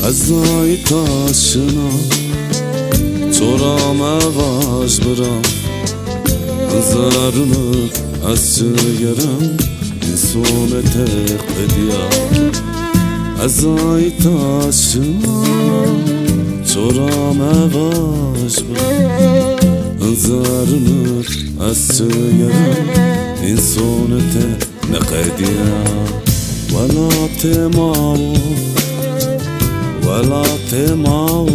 ازای تاشنا چورام آغاز برام انظارını az çığırım insone tek bedya ازای تاشنا چورام آغاز برام انظارını az çığırım insone tek نقدیا ولا تماو ولا تماو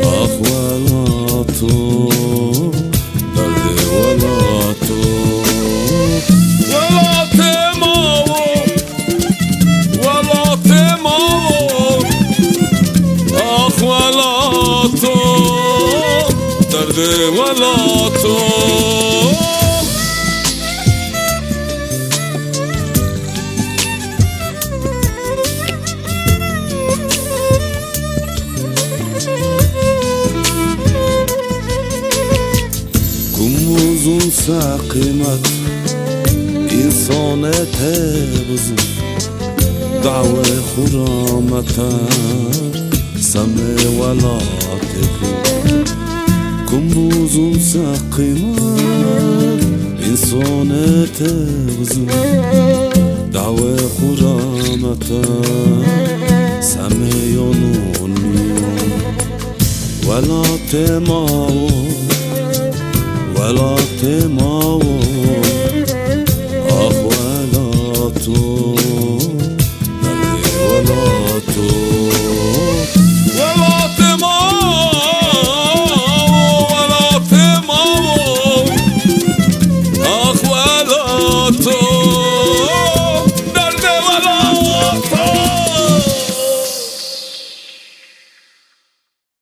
آخ ولا تو درد ولا تو ولا تماو ولا تماو آخ ولا تو درد ولا تو Uzun saqimat insone tebuzun da'we khuramatar same wala tebu kum uzun saqimat insone tebuzun da'we khuramatar same yonun wala temawo ولا تماو آخ ولا تو درد ولا تو ولا تماو ولا تماو آخ ولا تو درد ولا